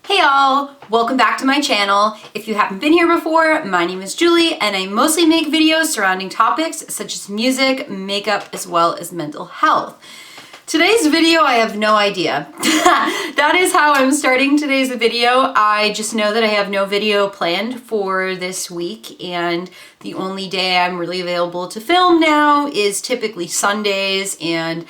Hey y'all, welcome back to my channel. If you haven't been here before, my name is Julie and I mostly make videos surrounding topics such as music, makeup, as well as mental health. Today's video, I have no idea. That is how I'm starting today's video. I just know that I have no video planned for this week, and the only day I'm really available to film now is typically Sundays, and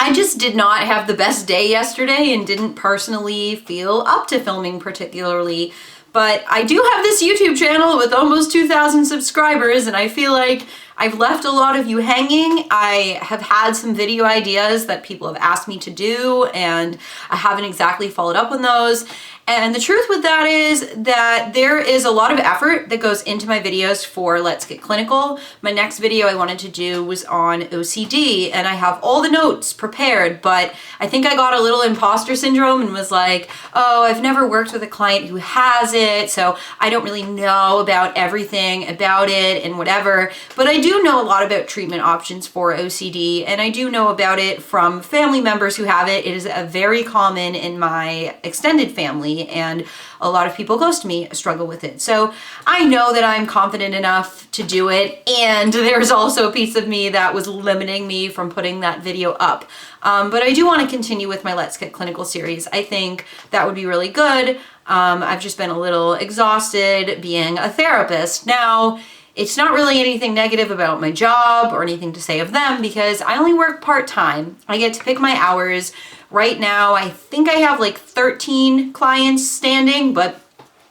I just did not have the best day yesterday and didn't personally feel up to filming particularly. But I do have this YouTube channel with almost 2,000 subscribers, and I feel like I've left a lot of you hanging. I have had some video ideas that people have asked me to do, and I haven't exactly followed up on those. And the truth with that is that there is a lot of effort that goes into my videos for Let's Get Clinical. My next video I wanted to do was on OCD, and I have all the notes prepared, but I think I got a little imposter syndrome and was like, oh, I've never worked with a client who has it, so I don't really know about everything about it and whatever. But I do know a lot about treatment options for OCD, and I do know about it from family members who have it. It is a very common in my extended family, and a lot of people close to me struggle with it. So I know that I'm confident enough to do it, and there's also a piece of me that was limiting me from putting that video up. But I do want to continue with my Let's Get Clinical series. I think that would be really good. I've just been a little exhausted being a therapist. Now, it's not really anything negative about my job or anything to say of them, because I only work part-time. I get to pick my hours. Right now, I think I have like 13 clients standing, but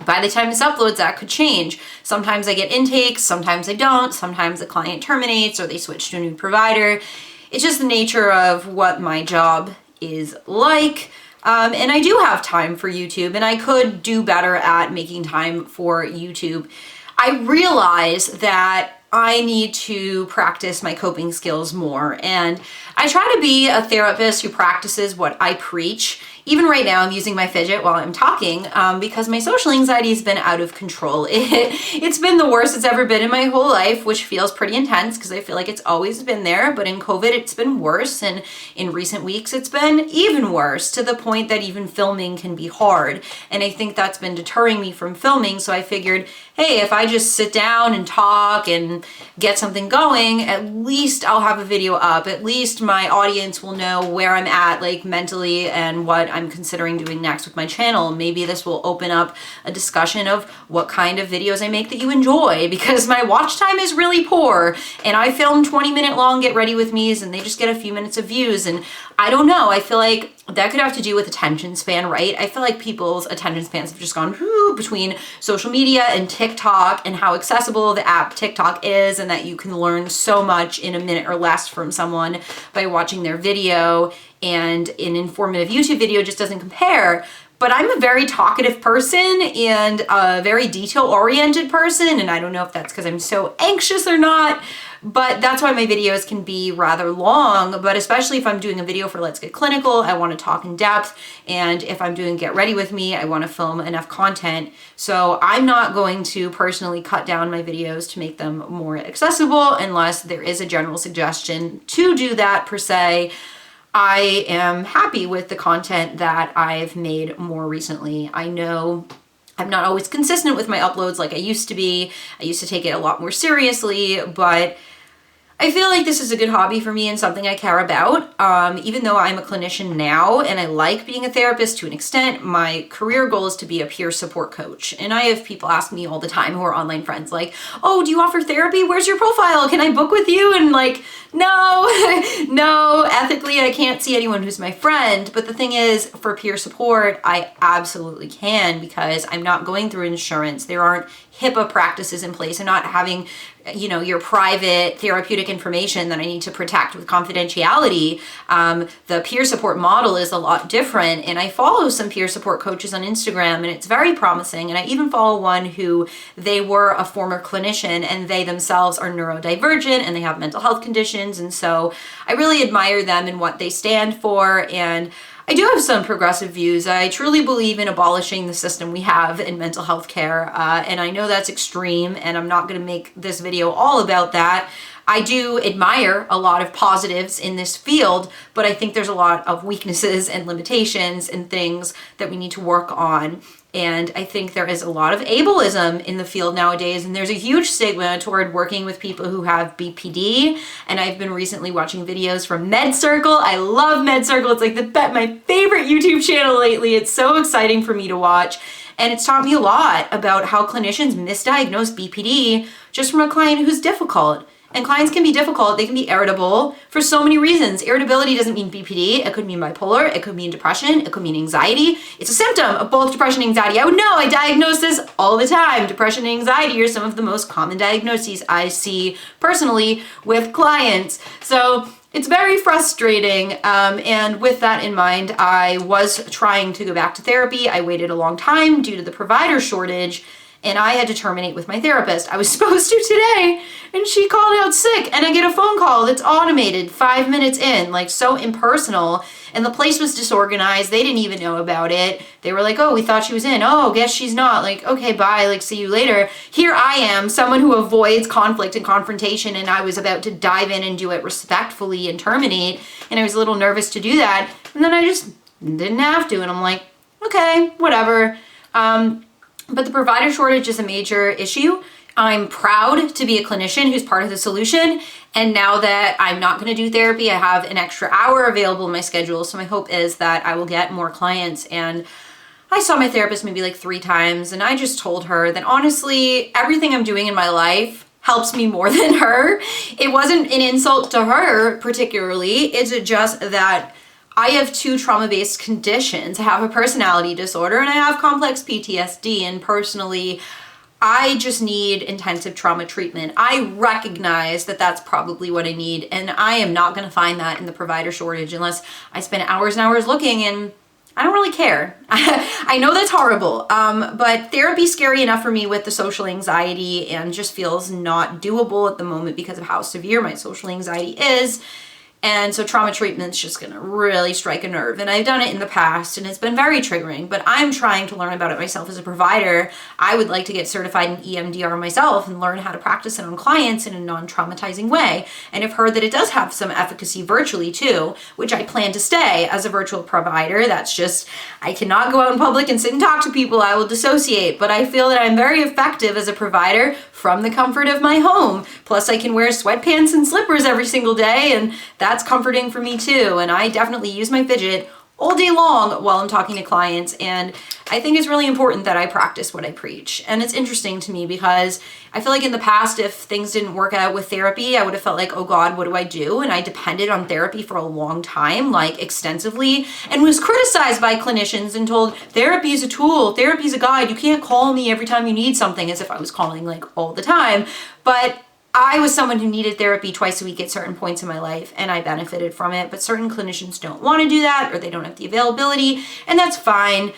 by the time this uploads, that could change. Sometimes I get intakes, sometimes I don't. Sometimes the client terminates or they switch to a new provider. It's just the nature of what my job is like. And I do have time for YouTube, and I could do better at making time for YouTube. I realize that I need to practice my coping skills more, and I try to be a therapist who practices what I preach. Even right now, I'm using my fidget while I'm talking because my social anxiety has been out of control. It's been the worst it's ever been in my whole life, which feels pretty intense because I feel like it's always been there. But in COVID, it's been worse. And in recent weeks, it's been even worse, to the point that even filming can be hard. And I think that's been deterring me from filming. So I figured, hey, if I just sit down and talk and get something going, at least I'll have a video up. At least my audience will know where I'm at, like mentally, and what I'm considering doing next with my channel. Maybe this will open up a discussion of what kind of videos I make that you enjoy, because my watch time is really poor, and I film 20-minute long get ready with me's and they just get a few minutes of views. And I don't know, I feel like that could have to do with attention span, right? I feel like people's attention spans have just gone between social media and TikTok, and how accessible the app TikTok is, and that you can learn so much in a minute or less from someone by watching their video, and an informative YouTube video just doesn't compare. But I'm a very talkative person and a very detail-oriented person, and I don't know if that's because I'm so anxious or not, but that's why my videos can be rather long. But especially if I'm doing a video for Let's Get Clinical, I want to talk in depth, and if I'm doing Get Ready With Me, I want to film enough content. So I'm not going to personally cut down my videos to make them more accessible unless there is a general suggestion to do that per se. I am happy with the content that I've made more recently. I know I'm not always consistent with my uploads like I used to be. I used to take it a lot more seriously, but I feel like this is a good hobby for me and something I care about. Even though I'm a clinician now and I like being a therapist to an extent, my career goal is to be a peer support coach. And I have people ask me all the time who are online friends, like, oh, do you offer therapy? Where's your profile? Can I book with you? And like, no, no, ethically, I can't see anyone who's my friend. But the thing is, for peer support, I absolutely can, because I'm not going through insurance. There aren't HIPAA practices in place. I'm not having, your private therapeutic information that I need to protect with confidentiality. The peer support model is a lot different, and I follow some peer support coaches on Instagram, and it's very promising. And I even follow one who, they were a former clinician, and they themselves are neurodivergent, and they have mental health conditions. And so I really admire them and what they stand for. And I do have some progressive views. I truly believe in abolishing the system we have in mental health care, and I know that's extreme, and I'm not going to make this video all about that. I do admire a lot of positives in this field, but I think there's a lot of weaknesses and limitations and things that we need to work on. And I think there is a lot of ableism in the field nowadays, and there's a huge stigma toward working with people who have BPD. And I've been recently watching videos from MedCircle. I love MedCircle. It's like my favorite YouTube channel lately. It's so exciting for me to watch. And it's taught me a lot about how clinicians misdiagnose BPD just from a client who's difficult. And clients can be difficult, they can be irritable for so many reasons. Irritability doesn't mean BPD, it could mean bipolar, it could mean depression, it could mean anxiety. It's a symptom of both depression and anxiety. I would know, I diagnose this all the time. Depression and anxiety are some of the most common diagnoses I see personally with clients. So it's very frustrating, and with that in mind, I was trying to go back to therapy. I waited a long time due to the provider shortage, and I had to terminate with my therapist. I was supposed to today, and she called out sick, and I get a phone call that's automated 5 minutes in, like so impersonal, and the place was disorganized. They didn't even know about it. They were like, oh, we thought she was in. Oh, guess she's not. Like, okay, bye, like, see you later. Here I am, someone who avoids conflict and confrontation, and I was about to dive in and do it respectfully and terminate, and I was a little nervous to do that, and then I just didn't have to, and I'm like, okay, whatever. But the provider shortage is a major issue. I'm proud to be a clinician who's part of the solution. And now that I'm not going to do therapy, I have an extra hour available in my schedule. So my hope is that I will get more clients. And I saw my therapist maybe like 3 times, and I just told her that honestly, everything I'm doing in my life helps me more than her. It wasn't an insult to her particularly. It's just that I have 2 trauma-based conditions. I have a personality disorder and I have complex PTSD, and personally, I just need intensive trauma treatment. I recognize that that's probably what I need, and I am not going to find that in the provider shortage unless I spend hours and hours looking, and I don't really care. I know that's horrible, but therapy's scary enough for me with the social anxiety and just feels not doable at the moment because of how severe my social anxiety is. And so trauma treatment's just gonna really strike a nerve. And I've done it in the past and it's been very triggering, but I'm trying to learn about it myself as a provider. I would like to get certified in EMDR myself and learn how to practice it on clients in a non-traumatizing way. And I've heard that it does have some efficacy virtually too, which I plan to stay as a virtual provider. That's just, I cannot go out in public and sit and talk to people. I will dissociate, but I feel that I'm very effective as a provider from the comfort of my home. Plus I can wear sweatpants and slippers every single day, and that's comforting for me too. And I definitely use my fidget all day long while I'm talking to clients, and I think it's really important that I practice what I preach. And it's interesting to me because I feel like in the past, if things didn't work out with therapy, I would have felt like, oh God, what do I do? And I depended on therapy for a long time, like extensively, and was criticized by clinicians and told therapy is a tool, therapy is a guide, you can't call me every time you need something, as if I was calling like all the time. But I was someone who needed therapy twice a week at certain points in my life, and I benefited from it, but certain clinicians don't want to do that, or they don't have the availability, and that's fine.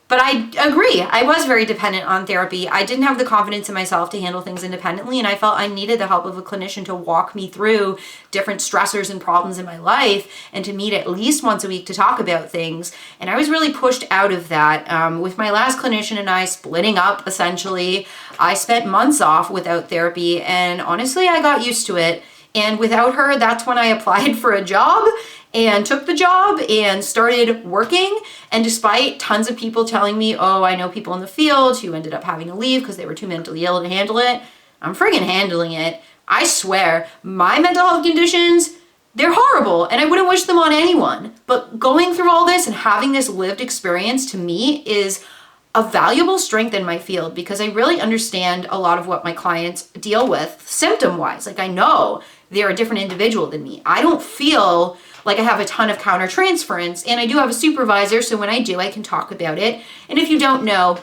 But I agree, I was very dependent on therapy. I didn't have the confidence in myself to handle things independently, and I felt I needed the help of a clinician to walk me through different stressors and problems in my life, and to meet at least once a week to talk about things. And I was really pushed out of that. With my last clinician and I splitting up, essentially, I spent months off without therapy, and honestly, I got used to it. And without her, that's when I applied for a job and took the job and started working. And despite tons of people telling me, oh, I know people in the field who ended up having to leave because they were too mentally ill to handle it, I'm friggin' handling it. I swear, my mental health conditions, they're horrible and I wouldn't wish them on anyone. But going through all this and having this lived experience to me is a valuable strength in my field, because I really understand a lot of what my clients deal with symptom-wise. Like, I know they're a different individual than me. I don't feel like I have a ton of countertransference, and I do have a supervisor, so when I do, I can talk about it. And if you don't know,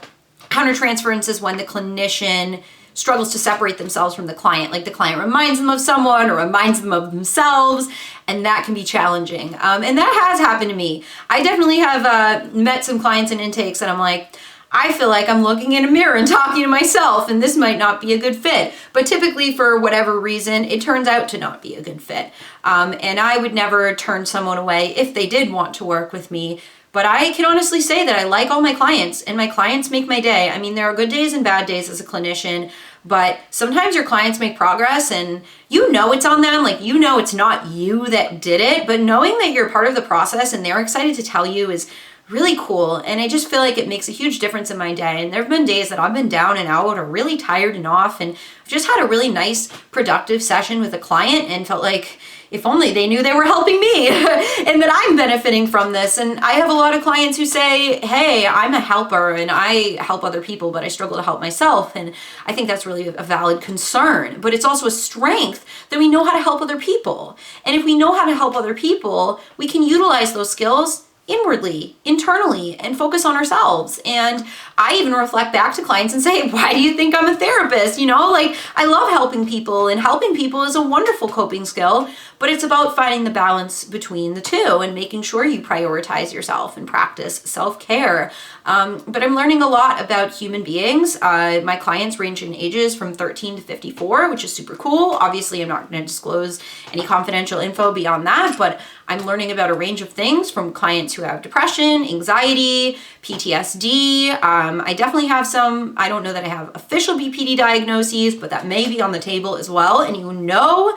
countertransference is when the clinician struggles to separate themselves from the client. Like the client reminds them of someone or reminds them of themselves, and that can be challenging. And that has happened to me. I definitely have met some clients in intakes and I'm like, I feel like I'm looking in a mirror and talking to myself, and this might not be a good fit. But typically, for whatever reason, it turns out to not be a good fit. And I would never turn someone away if they did want to work with me. But I can honestly say that I like all my clients, and my clients make my day. I mean, there are good days and bad days as a clinician, but sometimes your clients make progress and you know it's on them, like you know it's not you that did it, but knowing that you're part of the process and they're excited to tell you is really cool. And I just feel like it makes a huge difference in my day. And there have been days that I've been down and out or really tired and off, and I've just had a really nice, productive session with a client and felt like if only they knew they were helping me and that I'm benefiting from this. And I have a lot of clients who say, hey, I'm a helper and I help other people, but I struggle to help myself. And I think that's really a valid concern, but it's also a strength that we know how to help other people. And if we know how to help other people, we can utilize those skills inwardly, internally, and focus on ourselves. And I even reflect back to clients and say, why do you think I'm a therapist? You know, like I love helping people, and helping people is a wonderful coping skill, but it's about finding the balance between the two and making sure you prioritize yourself and practice self-care. But I'm learning a lot about human beings. My clients range in ages from 13 to 54, which is super cool. Obviously, I'm not going to disclose any confidential info beyond that, but I'm learning about a range of things from clients who have depression, anxiety, PTSD. I definitely have some, I don't know that I have official BPD diagnoses, but that may be on the table as well. And you know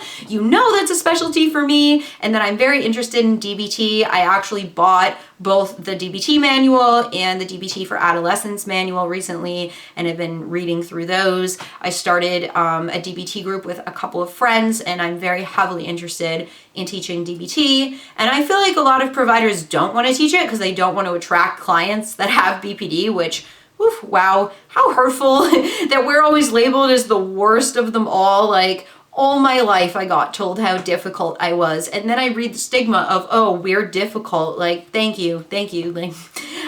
that's a specialty for me, and that I'm very interested in DBT. I actually bought both the DBT manual and the DBT for Adolescents manual recently, and I've been reading through those. I started a DBT group with a couple of friends, and I'm very heavily interested in teaching DBT. And I feel like a lot of providers don't want to teach it because they don't want to attract clients that have BPD, which, oof, wow, how hurtful that we're always labeled as the worst of them all. Like, all my life I got told how difficult I was, and then I read the stigma of, oh, we're difficult. Like, thank you. Like,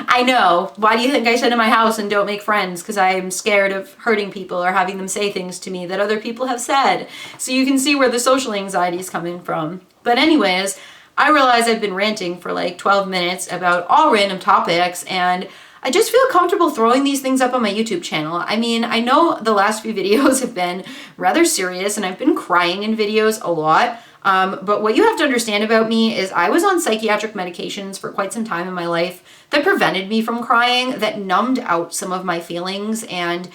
I know. Why do you think I sit in my house and don't make friends? Because I'm scared of hurting people or having them say things to me that other people have said. So you can see where the social anxiety is coming from. But anyways, I realize I've been ranting for like 12 minutes about all random topics, and I just feel comfortable throwing these things up on my YouTube channel. I mean, I know the last few videos have been rather serious and I've been crying in videos a lot. But what you have to understand about me is I was on psychiatric medications for quite some time in my life that prevented me from crying, that numbed out some of my feelings, and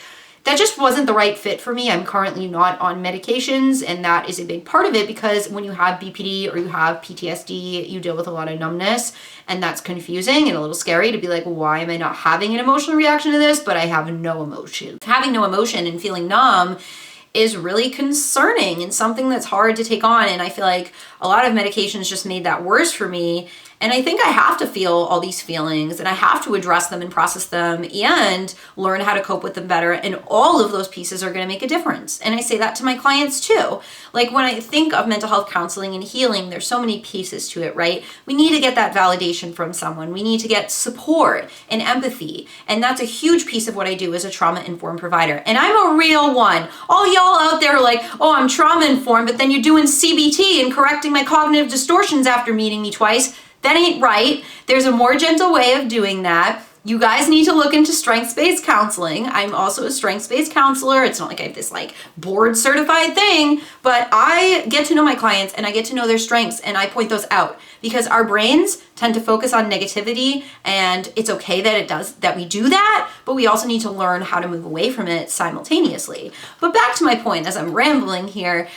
that just wasn't the right fit for me. I'm currently not on medications, and that is a big part of it, because when you have BPD or you have PTSD, you deal with a lot of numbness, and that's confusing and a little scary to be like, why am I not having an emotional reaction to this, but I have no emotion? Having no emotion and feeling numb is really concerning and something that's hard to take on, and I feel like a lot of medications just made that worse for me. And I think I have to feel all these feelings, and I have to address them and process them and learn how to cope with them better. And all of those pieces are going to make a difference. And I say that to my clients too. Like, when I think of mental health counseling and healing, there's so many pieces to it, right? We need to get that validation from someone. We need to get support and empathy. And that's a huge piece of what I do as a trauma-informed provider. And I'm a real one. All y'all out there are like, oh, I'm trauma-informed, but then you're doing CBT and correcting my cognitive distortions after meeting me twice. That ain't right. There's a more gentle way of doing that. You guys need to look into strengths-based counseling. I'm also a strengths-based counselor. It's not like I have this like board certified thing, but I get to know my clients and I get to know their strengths, and I point those out, because our brains tend to focus on negativity, and it's okay that we do that, but we also need to learn how to move away from it simultaneously. But back to my point as I'm rambling here.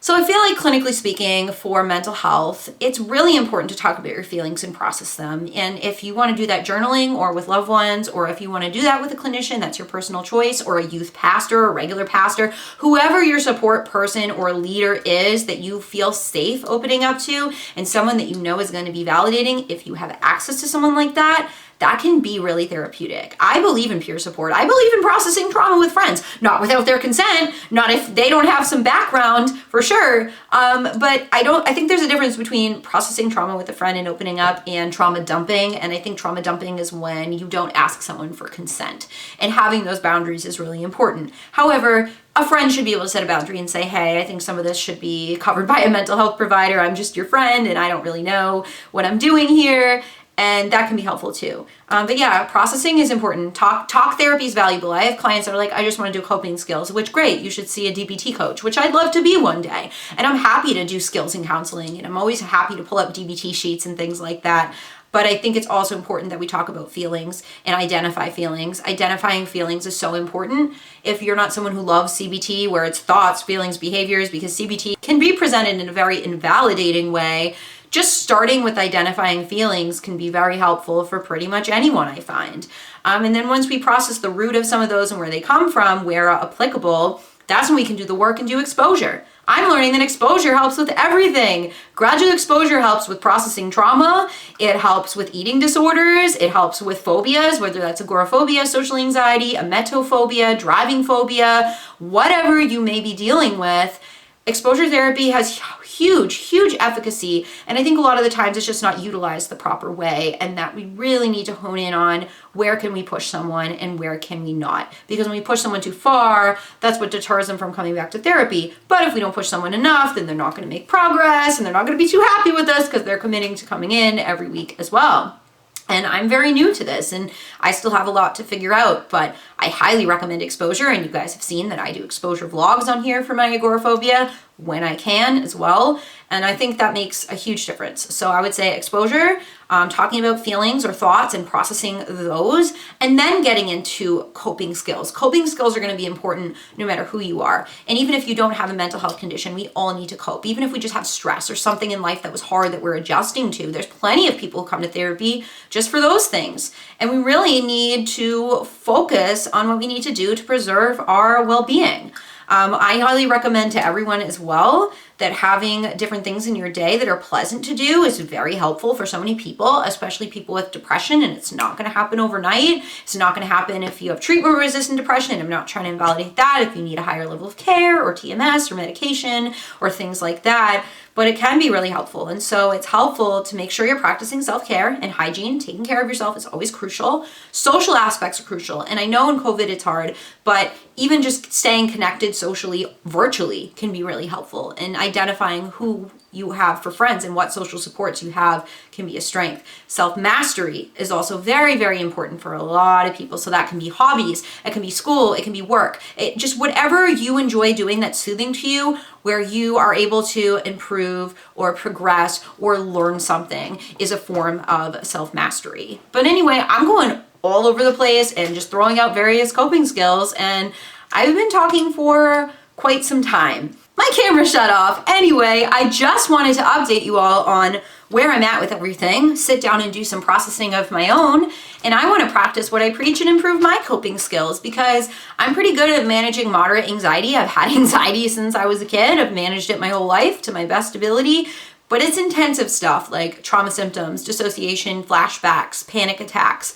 So I feel like, clinically speaking, for mental health, it's really important to talk about your feelings and process them. And if you want to do that journaling or with loved ones, or if you want to do that with a clinician, that's your personal choice, or a youth pastor, a regular pastor, whoever your support person or leader is that you feel safe opening up to, and someone that you know is going to be validating, if you have access to someone like that, that can be really therapeutic. I believe in peer support. I believe in processing trauma with friends, not without their consent, not if they don't have some background, for sure. But I think there's a difference between processing trauma with a friend and opening up, and trauma dumping. And I think trauma dumping is when you don't ask someone for consent, and having those boundaries is really important. However, a friend should be able to set a boundary and say, hey, I think some of this should be covered by a mental health provider. I'm just your friend and I don't really know what I'm doing here. And that can be helpful too. But yeah, processing is important. Talk therapy is valuable. I have clients that are like, I just want to do coping skills, which great. You should see a DBT coach, which I'd love to be one day. And I'm happy to do skills and counseling. And I'm always happy to pull up DBT sheets and things like that. But I think it's also important that we talk about feelings and identify feelings. Identifying feelings is so important. If you're not someone who loves CBT, where it's thoughts, feelings, behaviors, because CBT can be presented in a very invalidating way, just starting with identifying feelings can be very helpful for pretty much anyone, I find. And then once we process the root of some of those and where they come from, where applicable, that's when we can do the work and do exposure. I'm learning that exposure helps with everything. Gradual exposure helps with processing trauma. It helps with eating disorders. It helps with phobias, whether that's agoraphobia, social anxiety, emetophobia, driving phobia, whatever you may be dealing with. Exposure therapy has huge efficacy, and I think a lot of the times it's just not utilized the proper way, and that we really need to hone in on where can we push someone and where can we not. Because when we push someone too far, that's what deters them from coming back to therapy. But if we don't push someone enough, then they're not going to make progress, and they're not going to be too happy with us because they're committing to coming in every week as well. And I'm very new to this, and I still have a lot to figure out, but I highly recommend exposure, and you guys have seen that I do exposure vlogs on here for my agoraphobia when I can as well, and I think that makes a huge difference. So I would say exposure, talking about feelings or thoughts and processing those, and then getting into coping skills. Coping skills are going to be important no matter who you are, and even if you don't have a mental health condition, we all need to cope. Even if we just have stress or something in life that was hard that we're adjusting to, there's plenty of people who come to therapy just for those things, and we really need to focus on what we need to do to preserve our well-being. I highly recommend to everyone as well that having different things in your day that are pleasant to do is very helpful for so many people, especially people with depression, and it's not going to happen overnight. It's not going to happen if you have treatment-resistant depression, and I'm not trying to invalidate that, if you need a higher level of care or TMS or medication or things like that, but it can be really helpful. And so it's helpful to make sure you're practicing self-care and hygiene. Taking care of yourself is always crucial. Social aspects are crucial, and I know in COVID it's hard, but even just staying connected socially, virtually, can be really helpful. And identifying who you have for friends and what social supports you have can be a strength. Self-mastery is also very important for a lot of people. So that can be hobbies, it can be school, it can be work. It just whatever you enjoy doing that's soothing to you, where you are able to improve or progress or learn something, is a form of self-mastery. But anyway, I'm going all over the place and just throwing out various coping skills, and I've been talking for quite some time. My camera shut off. Anyway, I just wanted to update you all on where I'm at with everything, sit down and do some processing of my own, and I want to practice what I preach and improve my coping skills, because I'm pretty good at managing moderate anxiety. I've had anxiety since I was a kid. I've managed it my whole life to my best ability, but it's intensive stuff like trauma symptoms, dissociation, flashbacks, panic attacks.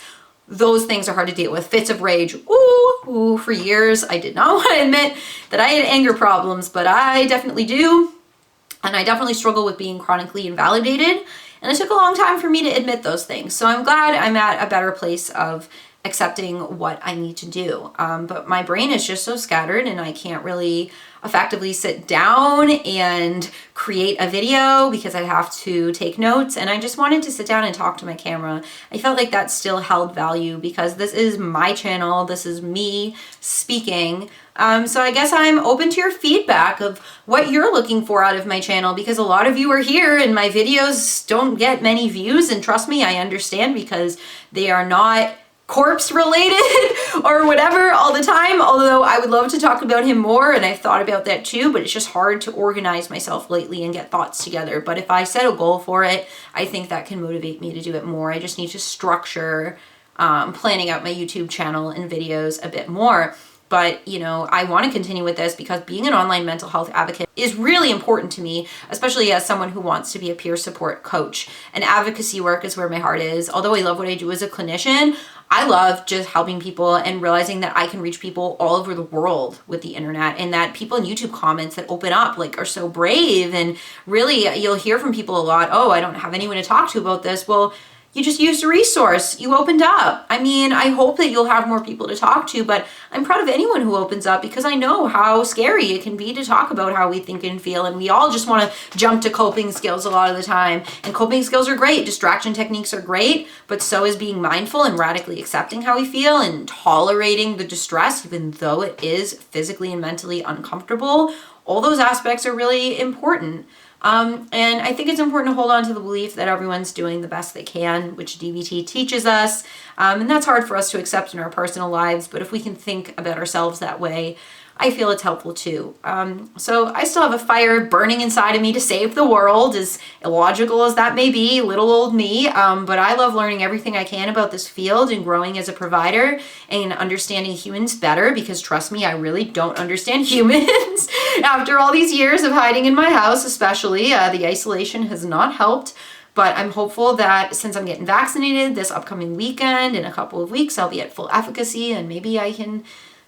Those things are hard to deal with. Fits of rage. Ooh, for years, I did not want to admit that I had anger problems, but I definitely do. And I definitely struggle with being chronically invalidated. And it took a long time for me to admit those things. So I'm glad I'm at a better place of accepting what I need to do. But my brain is just so scattered, and I can't really effectively sit down and create a video because I have to take notes, and I just wanted to sit down and talk to my camera. I felt like that still held value because this is my channel, this is me speaking. So I guess I'm open to your feedback of what you're looking for out of my channel, because a lot of you are here and my videos don't get many views, and trust me, I understand, because they are not corpse related or whatever all the time, although I would love to talk about him more, and I've thought about that too, but it's just hard to organize myself lately and get thoughts together. But if I set a goal for it, I think that can motivate me to do it more. I just need to structure planning out my YouTube channel and videos a bit more. But, you know, I want to continue with this because being an online mental health advocate is really important to me, especially as someone who wants to be a peer support coach. And advocacy work is where my heart is. Although I love what I do as a clinician, I love just helping people and realizing that I can reach people all over the world with the internet, and that people in YouTube comments that open up like are so brave. And really, you'll hear from people a lot, oh, I don't have anyone to talk to about this. Well, you just used a resource. You opened up. I mean, I hope that you'll have more people to talk to, but I'm proud of anyone who opens up, because I know how scary it can be to talk about how we think and feel, and we all just want to jump to coping skills a lot of the time. And coping skills are great. Distraction techniques are great, but so is being mindful and radically accepting how we feel and tolerating the distress, even though it is physically and mentally uncomfortable. All those aspects are really important. And I think it's important to hold on to the belief that everyone's doing the best they can, which DBT teaches us. And that's hard for us to accept in our personal lives, but if we can think about ourselves that way, I feel it's helpful too. So I still have a fire burning inside of me to save the world, as illogical as that may be, little old me. But I love learning everything I can about this field and growing as a provider and understanding humans better, because trust me, I really don't understand humans. After all these years of hiding in my house, especially, the isolation has not helped. But I'm hopeful that since I'm getting vaccinated this upcoming weekend, in a couple of weeks, I'll be at full efficacy and maybe I can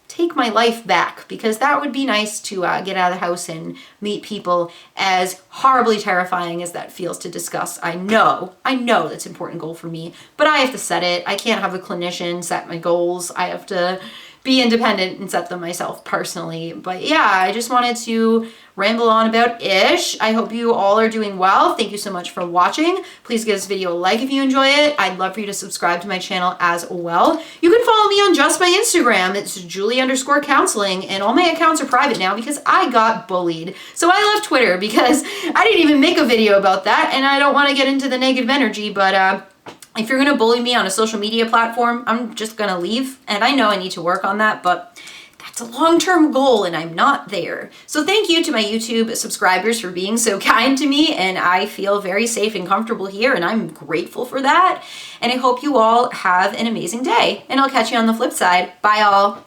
take my life back, because that would be nice to get out of the house and meet people, as horribly terrifying as that feels to discuss. I know that's an important goal for me, but I have to set it. I can't have a clinician set my goals. I have to be independent and set them myself personally. But yeah, I just wanted to ramble on about ish. I hope you all are doing well. Thank you so much for watching. Please give this video a like if you enjoy it. I'd love for you to subscribe to my channel as well. You can follow me on just my Instagram. It's Julie_counseling, and all my accounts are private now because I got bullied. So I left Twitter because I didn't even make a video about that, and I don't want to get into the negative energy, but if you're going to bully me on a social media platform, I'm just going to leave. And I know I need to work on that, but that's a long-term goal and I'm not there. So thank you to my YouTube subscribers for being so kind to me, and I feel very safe and comfortable here, and I'm grateful for that. And I hope you all have an amazing day, and I'll catch you on the flip side. Bye all.